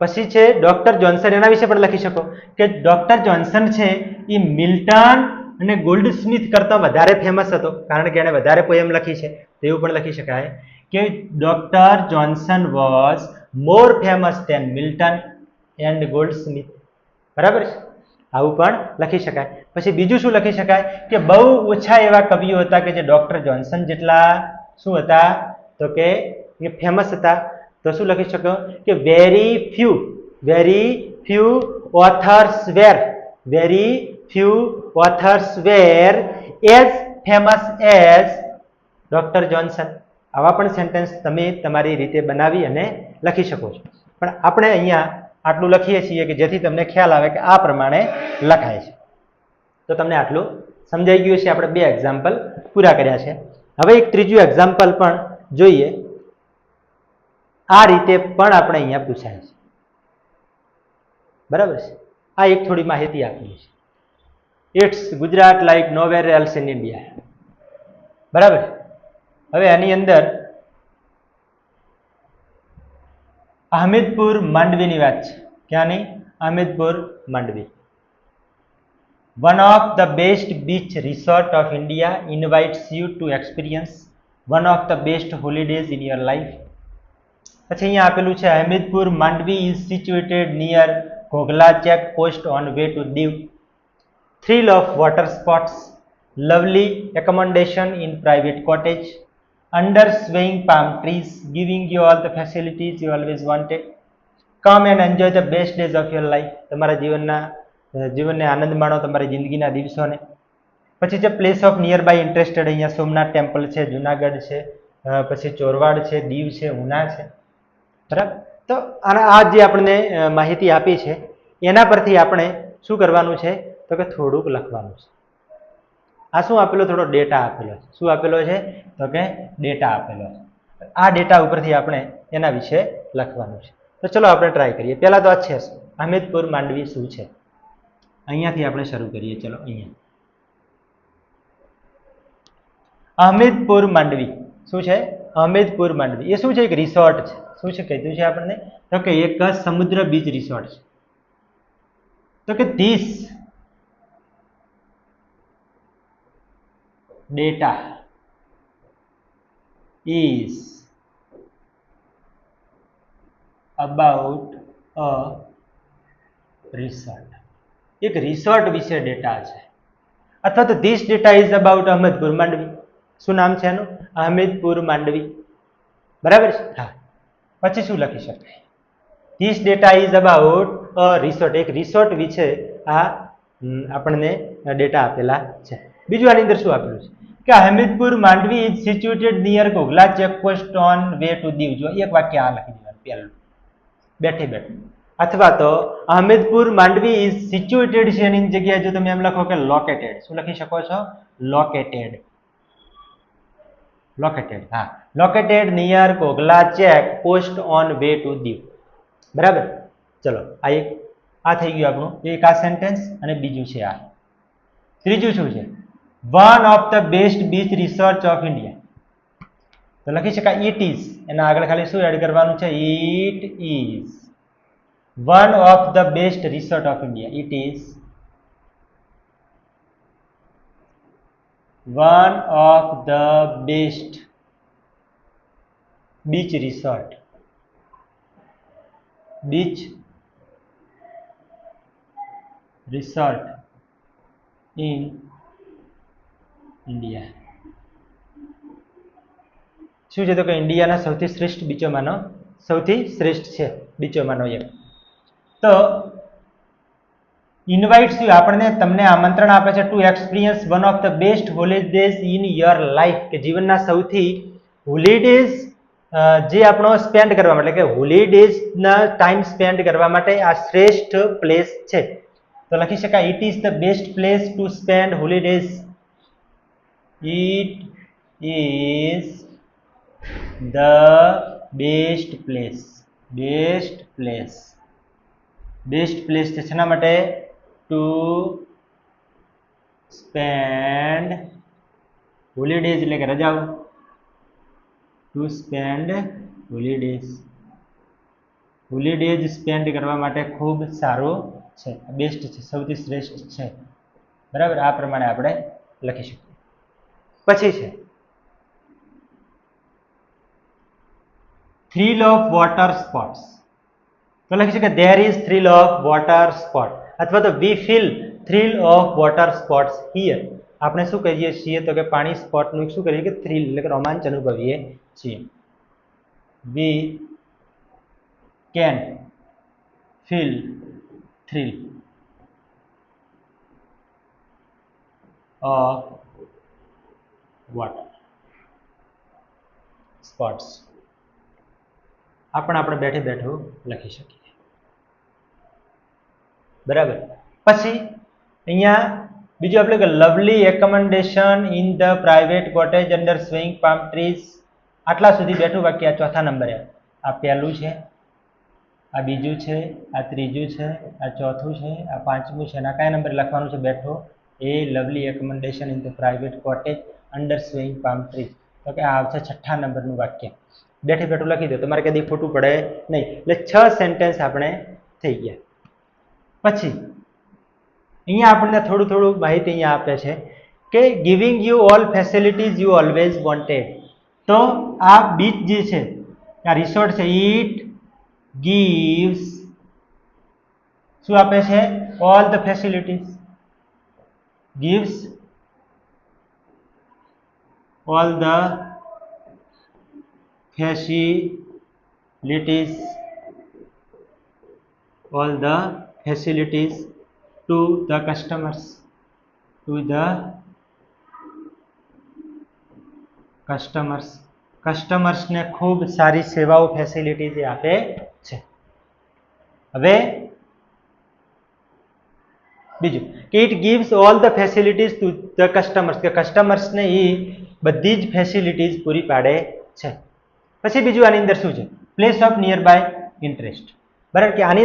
પછી છે ડોક્ટર જોન્સન. એના વિશે પણ લખી શકો કે ડોક્ટર જોન્સન છે એ મિલ્ટન અને ગોલ્ડસ્મિથ કરતા વધારે ફેમસ હતો કારણ કે એણે વધારે પોયમ લખી છે. તેવું પણ લખી શકાય કે doctor Johnson was more famous than Milton and Goldsmith. બરાબર છે. આવું પણ લખી શકાય. પછી બીજું શું લખી શકાય કે બહુ ઓછા એવા કવિઓ હતા કે જે ડોક્ટર જોન્સન જેટલા શું હતા તો કે ફેમસ હતા. તો શું લખી શકો કે very few authors were as famous as doctor Johnson. આવા પણ સેન્ટેન્સ તમે તમારી રીતે બનાવી અને લખી શકો છો. પણ આપણે અહીંયા આટલું લખીએ છીએ કે જેથી તમને ખ્યાલ આવે કે આ પ્રમાણે લખાય છે. તો તમને આટલું સમજાઈ ગયું છે. આપણે 2 એક્ઝામ્પલ પૂરા કર્યા છે. હવે એક ત્રીજું એક્ઝામ્પલ પણ જોઈએ. આ રીતે પણ આપણે અહીંયા પૂછાય છે. બરાબર છે. આ એક થોડી માહિતી આપી છે. It's Gujarat like nowhere else in India. બરાબર. હવે આની અંદર આહમેદપુર માંડવીની વાત છે. ક્યાંની? આહમેદપુર Mandvi. One of the best beach resort of India invites you to experience one of the best holidays in your life. પછી અહીંયા આપેલું છે આહમેદપુર Mandvi is situated near Ghoghla check post on way to Diu. Thrill of water sports, lovely accommodation in private cottage, under swaying palm trees, giving you all the facilities you always wanted. Come and enjoy the best days of your life. તમારા જીવનને આનંદ માણો, તમારી જિંદગીના દિવસોને. પછી જે place of nearby interested, અહીંયા Somnath temple છે, જુનાગઢ છે, પછી ચોરવાડ છે, દીવ છે, ઉના છે. બરાબર. તો આ જે આપણને માહિતી આપી છે એના પરથી આપણે શું કરવાનું છે તો કે થોડુંક લખવાનું છે. આ શું આપેલો? થોડો ડેટા આપેલો છે. શું આપેલો છે તો કે ડેટા આપેલો છે. આ ડેટા ઉપરથી આપણે એના વિશે લખવાનું છે. તો ચલો આપણે ટ્રાય કરીએ. પહેલા તો આ છે આહમેદપુર માંડવી શું છે. અહીંયાથી આપણે શરૂ કરીએ. ચલો અહીંયા આહમેદપુર માંડવી શું છે? આહમેદપુર માંડવી એ શું છે? એક રિસોર્ટ છે. શું છે કીધું છે આપણને તો કે એક સમુદ્ર બીચ રિસોર્ટ છે. તો કે this data is about a resort. એક રિસોર્ટ વિશે ડેટા છે. અથવા તો this data is about Ahmedpur Mandvi. શું નામ છે એનું? આહમેદપુર માંડવી. બરાબર છે. હા. પછી શું લખી શકાય? This data is about a resort. એક રિસોર્ટ વિશે આ આપણને ડેટા આપેલા છે. બીજું આની અંદર શું આપેલું છે કે Ahmedpur Mandvi is situated near Ghoghla checkpost on way to Diu. જો એક વાક્ય આ લખી દેવાનું પહેલું બેઠે બેઠું. અથવા તો આહમેદપુર માંડવી ઇઝ સિચ્યુએટેડ છે એની જગ્યાએ જો તમે એમ લખો કે લોકેટેડ. શું લખી શકો છો? લોકેટેડ. હા, located near Ghoghla check post on way to Diu. બરાબર. ચલો આ થઈ ગયું આપણું એક આ સેન્ટેન્સ અને બીજું છે આ. ત્રીજું શું છે? One of the best beach resort of India. તો લખી શકાય ઇટ ઇઝ. એના આગળ ખાલી શું એડ કરવાનું છે? It is one of the best resort of India. It is one of the best beach resort in India. શું છે તો કે ઇન્ડિયાના સૌથી શ્રેષ્ઠ બીચોમાંનો સૌથી શ્રેષ્ઠ છે બીચોમાંનો એક. તો ઇન્વાઇટ્સ યુ આપણને તમને આમંત્રણ આપે છે two experience one of the best holidays in your life. કે જીવનના સૌથી હોલિડેઝ જે આપણો સ્પેન્ડ કરવા માટે કે હોલિડેઝના ટાઈમ સ્પેન્ડ કરવા માટે આ શ્રેષ્ઠ પ્લેસ છે. તો લખી શકાય it is the best place two spend holidays. It is the best place. Best place છે શેના માટે? ટુ સ્પેન્ડ હોલિડેઝ એટલે કે રજાઓ. ટુ સ્પેન્ડ હોલિડેઝ સ્પેન્ડ કરવા માટે ખૂબ સારું છે. બેસ્ટ છે, સૌથી શ્રેષ્ઠ છે. બરાબર. આ પ્રમાણે આપણે લખી શકીએ. પછી છે થ્રીલ ઓફ વોટર સ્પોર્ટ્સ. તો લખી શકાય there is thrill of water sport. અથવા તો વી feel thrill of water sports here. આપણે શું કહીએ છીએ તો કે પાણી સ્પોર્ટનું શું કરીએ કે થ્રિલ એટલે કે રોમાંચ અનુભવીએ છીએ. We can feel thrill of water sports. આ પણ આપણે બેઠે બેઠું લખી શકીએ. બરાબર. પછી અહીંયા બીજું આપણે કે lovely accommodation in the private cottage under swing palm trees. આટલા સુધી બેઠું વાક્ય આ ચોથા નંબરે. આ પહેલું છે, આ બીજું છે, આ ત્રીજું છે, આ ચોથું છે, આ પાંચમું છે. આ કયા નંબરે લખવાનું છે બેઠો? A lovely accommodation in the private cottage under swing palm trees. તો કે આ આવશે છઠ્ઠા નંબરનું વાક્ય. બેઠે બેઠું લખી દો, તમારે કદી ખોટું પડે નહીં. એટલે 6 સેન્ટેન્સ આપણે થઈ ગયા. પછી અહીંયા આપણને થોડું માહિતી અહીંયા આપે છે કે giving you all facilities you always wanted. તો આ બીચ જે છે, આ રિસોર્ટ છે, ઇટ gives શું આપે છે? All the facilities. gives all the facilities to the customers ને ખૂબ સારી સેવાઓ ફેસિલિટીઝ આપે છે. હવે બીજું કે it gives all the facilities to the customers, કે કસ્ટમર્સને એ બધી જ ફેસિલિટીઝ પૂરી પાડે છે. પછી બીજું આની અંદર શું છે? Place of nearby interest. બરાબર, કે આની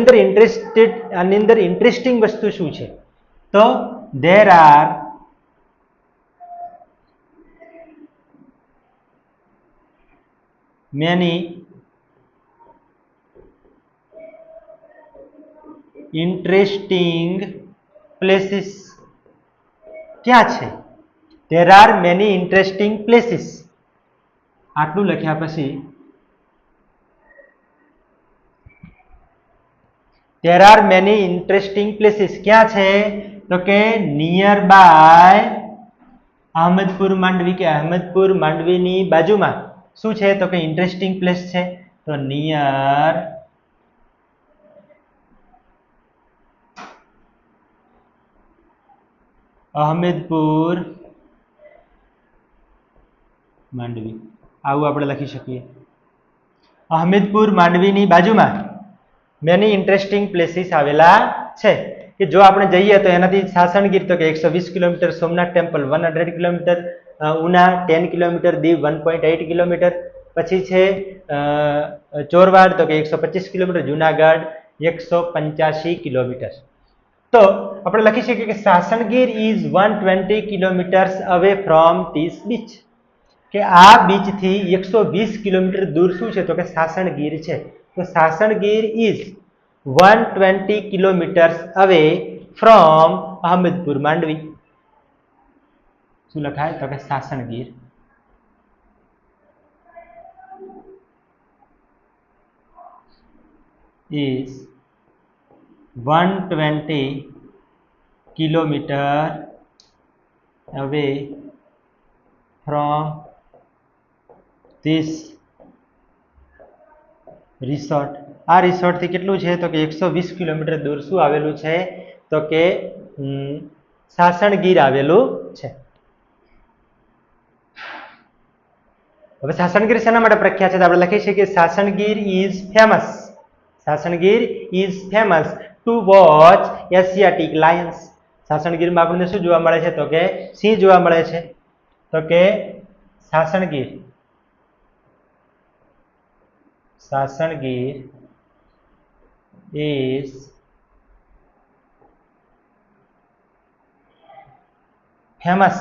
અંદર ઇન્ટરેસ્ટિંગ વસ્તુ શું છે? તો there are many interesting places. ક્યાં છે? there are many interesting places. આટલું લખ્યા પછી there are many interesting places ક્યાં છે? તો કે નિયર બાય અહમદપુર માંડવી, કે અહમદપુર માંડવીની બાજુમાં શું છે? તો કે ઇન્ટરેસ્ટિંગ પ્લેસ છે. તો નિયર અહમદપુર માંડવી, આવું આપણે લખી શકીએ. અહમદપુર માંડવીની બાજુમાં મેની ઇન્ટરેસ્ટિંગ પ્લેસીસ આવેલા છે. કે જો આપણે જઈએ તો એનાથી સાસણગીર તો કે 120 kilometre, Somnath temple 100 kilometre, Una 10 kilometre, Diu 1.8 kilometre, પછી છે ચોરવાડ તો કે 125 કિલોમીટર, જુનાગઢ 185 કિલોમીટર. તો આપણે લખી શકીએ કે Sasangir is 120 kilometres away from this beach. કે આ બીચથી 120 કિલોમીટર દૂર શું છે? તો કે સાસણગીર છે. તો Sasan Gir is 120 kilometres away from Ahmedpur Mandvi. શું લખાય? તો કે Sasan Gir is 120 kilometer away from this resort. આ રિસોર્ટ થી કેટલું છે? તો કે 120 કિલોમીટર દૂર શું આવેલું છે? તો કે સાસણગીર આવેલું છે. હવે સાસણગીર શેના માટે પ્રખ્યાત છે? તો આપણે લખી શકીએ Sasan Gir is famous. Sasan Gir is famous to watch Asiatic lions. સાસણગીરમાં આપણને શું જોવા મળે છે? તો કે સિંહ જોવા મળે છે. તો કે Sasan Gir is famous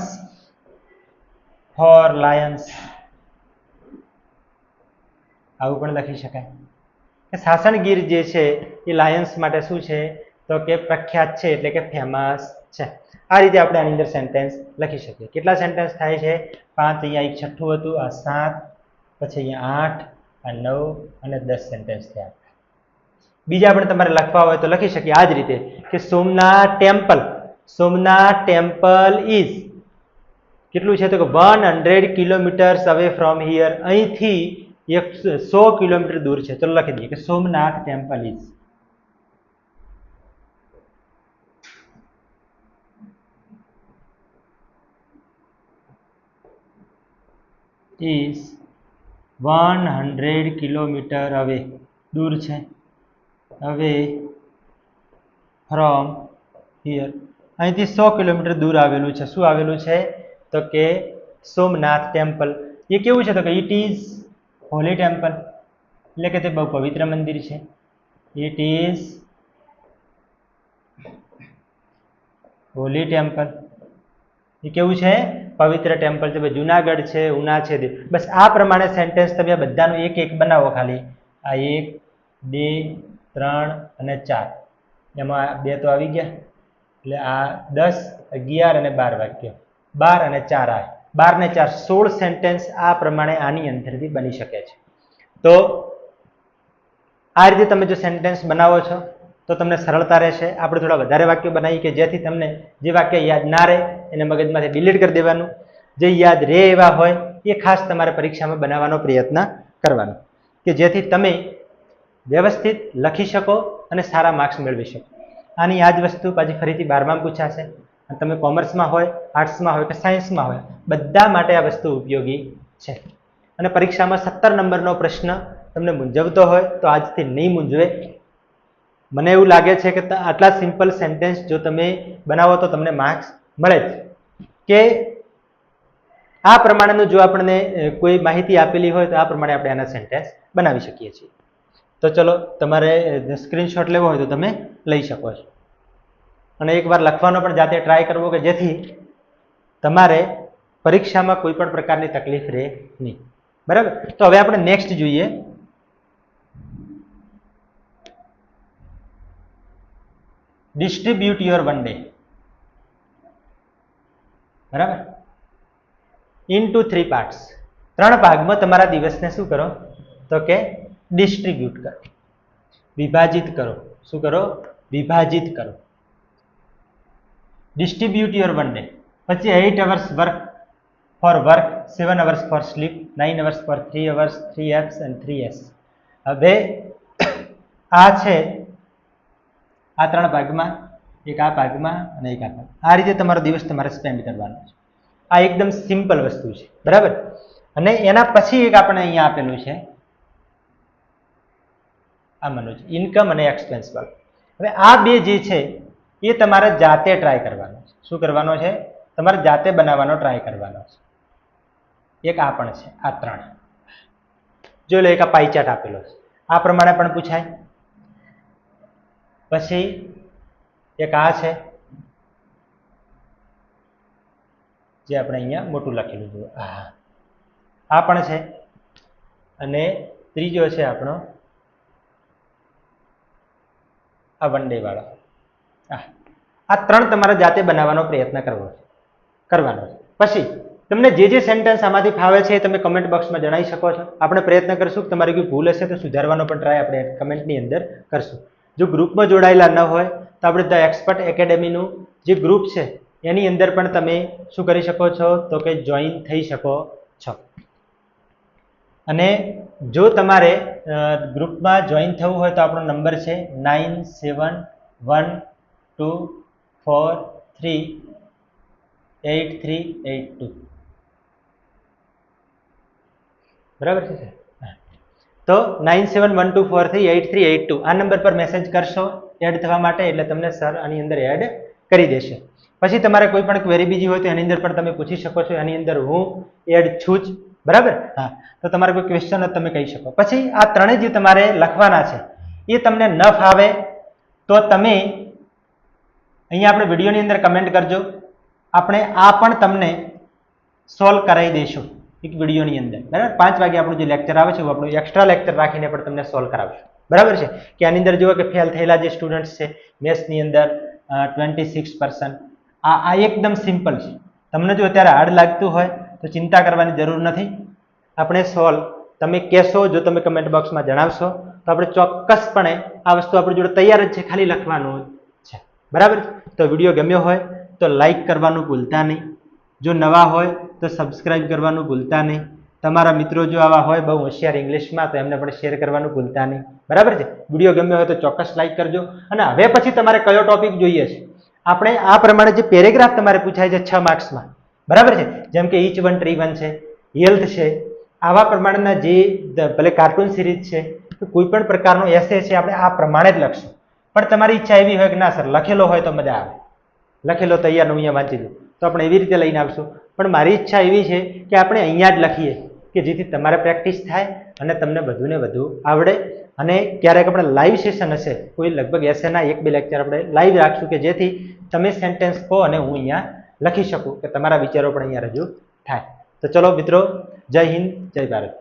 for lions. આવું પણ લખી શકાય કે સાસણગીર જે છે એ લાયન્સ માટે શું છે? તો કે પ્રખ્યાત છે, એટલે કે ફેમસ છે. આ રીતે આપણે આની અંદર સેન્ટેન્સ લખી શકીએ. કેટલા સેન્ટેન્સ થાય છે? 5. અહીંયા એક છઠ્ઠું હતું, આ 7, પછી અહીંયા 8, આ 9 અને 10 સેન્ટેન્સ થયા. બીજા પણ તમારે લખવા હોય તો લખી શકીએ આ જ રીતે કે સોમનાથ ટેમ્પલ ઇઝ કેટલું છે તો કે 100 કિલોમીટર્સ અવે ફ્રોમ હિયર, અહીંથી 100 કિલોમીટર દૂર છે. ચલો લખી દઈએ કે સોમનાથ ટેમ્પલ ઇઝ 100 કિલોમીટર અવે, દૂર છે, અવે ફ્રોમ હિયર, અહીંથી 100 કિલોમીટર દૂર આવેલું છે. શું આવેલું છે તો કે સોમનાથ ટેમ્પલ. એ કેવું છે તો કે ઇટ ઇઝ હોલી ટેમ્પલ, એટલે કે તે બહુ પવિત્ર મંદિર છે. ઇટ ઇઝ હોલી ટેમ્પલ, એ કેવું છે પવિત્ર ટેમ્પલ છે. જુનાગઢ છે, ઉના છે, બસ આ પ્રમાણે સેન્ટેન્સ તમે બધાનું એક એક બનાવો. ખાલી આ 1 2 3 અને 4, એમાં 2 તો આવી ગયા, એટલે આ 10 11 અને 12 વાક્ય, 12 અને 4 આ 12 ને 4 16 સેન્ટેન્સ આ પ્રમાણે આની અંદરથી બની શકે છે. તો આ રીતે તમે જો સેન્ટેન્સ બનાવો છો તો તમને સરળતા રહેશે. આપણે થોડા વધારે વાક્યો બનાવીએ કે જેથી તમને જે વાક્ય યાદ ના રહે એને મગજમાંથી ડિલીટ કરી દેવાનું, જે યાદ રહે એવા હોય એ ખાસ તમારે પરીક્ષામાં બનાવવાનો પ્રયત્ન કરવાનો, કે જેથી તમે વ્યવસ્થિત લખી શકો અને સારા માર્ક્સ મેળવી શકો. આની આ જ વસ્તુ પાછી ફરીથી 12માં પૂછાશે. તમે કોમર્સમાં હોય, આર્ટ્સમાં હોય કે સાયન્સમાં હોય, બધા માટે આ વસ્તુ ઉપયોગી છે. અને પરીક્ષામાં 17 નંબરનો પ્રશ્ન તમને મૂંઝવતો હોય તો આજથી નહીં મૂંઝવે. મને એવું લાગે છે કે આટલા સિમ્પલ સેન્ટેન્સ જો તમે બનાવો તો તમને માર્ક્સ મળે જ. કે આ પ્રમાણેનું જો આપણને કોઈ માહિતી આપેલી હોય તો આ પ્રમાણે આપણે આના સેન્ટેન્સ બનાવી શકીએ છીએ. તો ચલો, તમારે સ્ક્રીનશોટ લેવો હોય તો તમે લઈ શકો છો. અને એકવાર લખવાનો પણ જાતે ટ્રાય કરવો કે જેથી તમારે પરીક્ષામાં કોઈ પણ પ્રકારની તકલીફ રહે નહીં. બરાબર. તો હવે આપણે નેક્સ્ટ જોઈએ. Distribute your one day. બરાબર. ઇનટુ 3 પાર્ટ્સ, 3 ભાગમાં તમારા દિવસને શું કરો તો કે ડિસ્ટ્રીબ્યુટ કરો, વિભાજિત કરો. શું કરો? વિભાજિત કરો. Distribute your one day. પછી 8 hours work for work, 7 hours for sleep, 9 hours for 3 hours, 3 Fs and 3 S. હવે આ છે આ 3 ભાગમાં, એક આ ભાગમાં અને એક આ ભાગ. આ રીતે તમારો દિવસ તમારે સ્પેન્ડ કરવાનો છે. આ એકદમ સિમ્પલ વસ્તુ છે. બરાબર. અને એના પછી એક આપણે અહીંયા આપેલું છે, આ મનોજ, ઇન્કમ અને એક્સપેન્સ વાળું. હવે આ બે જે છે એ તમારે જાતે ટ્રાય કરવાનો છે. શું કરવાનો છે? તમારે જાતે બનાવવાનો ટ્રાય કરવાનો છે. એક આ પણ છે, આ 3 જો લો. એક આ પાઈ ચાર્ટ આપેલો છે, આ પ્રમાણે પણ પૂછાય. પછી એક આ છે જે આપણે અહીંયા મોટું લખેલું છે, આ પણ છે. અને ત્રીજો છે આપણો આ વન ડે વાળો. આ 3 તમારે જાતે બનાવવાનો પ્રયત્ન કરવાનો છે. પછી તમને જે જે સેન્ટેન્સ આમાંથી ફાવે છે એ તમે કમેન્ટ બોક્સમાં જણાવી શકો છો. આપણે પ્રયત્ન કરશું કે તમારી કોઈ ભૂલ હશે તો સુધારવાનો પણ ટ્રાય આપણે કમેન્ટની અંદર કરશું. જો ગ્રુપમાં જોડાયેલા ન હોય તો આપણે ધ એક્સપર્ટ એકેડેમીનું જે ગ્રુપ છે એની અંદર પણ તમે શું કરી શકો છો તો કે જોઈન થઈ શકો છો. અને જો તમારે ગ્રુપમાં જોઈન થવું હોય તો આપણો નંબર છે 9712438382. બરાબર છે સર? તો 9712438382 આ નંબર પર મેસેજ કરશો એડ થવા માટે, એટલે તમને સર આની અંદર એડ કરી દેશે. પછી તમારે કોઈ પણ ક્વેરી બીજી હોય તો એની અંદર પણ તમે પૂછી શકો છો. એની અંદર હું એડ છું જ. બરાબર. હા, તો તમારે કોઈ ક્વેશ્ચન જ તમે કહી શકો. પછી આ 3 જે તમારે લખવાના છે એ તમને ન ફાવે તો તમે અહીંયા આપણે વિડીયોની અંદર કમેન્ટ કરજો. આપણે આ પણ તમને સોલ્વ કરાવી દઈશું એક વિડીયોની અંદર. બરાબર. 5 વાગે આપણું જે લેક્ચર આવે છે એ આપણું એક્સ્ટ્રા લેક્ચર રાખીને પણ તમને સોલ્વ કરાવશું. બરાબર છે? કે આની અંદર જુઓ કે ફેલ થયેલા જે સ્ટુડન્ટ્સ છે મેથ્સની અંદર 26%. આ એકદમ સિમ્પલ છે. તમને જો અત્યારે હાર્ડ લાગતું હોય તો ચિંતા કરવાની જરૂર નથી. આપણે સોલ્વ તમે કહેશો, જો તમે કમેન્ટ બોક્સમાં જણાવશો તો આપણે ચોક્કસપણે આ વસ્તુ આપણી જોડે તૈયાર જ છે, ખાલી લખવાનું છે. બરાબર. તો વિડીયો ગમ્યો હોય તો લાઈક કરવાનું ભૂલતા નહીં. જો નવા હોય તો સબસ્ક્રાઇબ કરવાનું ભૂલતા નહીં. તમારા મિત્રો જો આવા હોય બહુ હોશિયાર ઇંગ્લિશમાં તો એમને પણ શેર કરવાનું ભૂલતા નહીં. બરાબર છે. વિડીયો ગમ્યો હોય તો ચોક્કસ લાઈક કરજો. અને હવે પછી તમારે કયો ટોપિક જોઈએ છે, આપણે આ પ્રમાણે જે પેરેગ્રાફ તમારે પૂછાય છે 6 માર્ક્સમાં, બરાબર છે, જેમ કે ઈચ વન ટ્રી વન છે, હેલ્થ છે, આવા પ્રમાણેના જે ભલે કાર્ટૂન સિરીઝ છે, કોઈ પણ પ્રકારનો એસે છે, આપણે આ પ્રમાણે જ લખશું. પણ તમારી ઈચ્છા એવી હોય કે ના સર લખેલો હોય તો મજા આવે, લખેલો તૈયાર હું અહીંયા વાંચી દઉં, તો આપણે એવી રીતે લઈને આવશું. પણ મારી ઈચ્છા એવી છે કે આપણે અહીંયા જ લખીએ કે જેથી તમારે પ્રેક્ટિસ થાય અને તમને વધુ ને વધુ આવડે. અને ક્યારેક આપણે લાઈવ સેશન હશે, કોઈ લગભગ એસેના 1-2 લેક્ચર આપણે લાઈવ રાખશું કે જેથી તમે સેન્ટેન્સ કહો અને હું અહીંયા લખી શકું, કે તમારા વિચારો પણ અહીંયા રજૂ થાય. તો ચલો મિત્રો, જય હિન્દ, જય ભારત.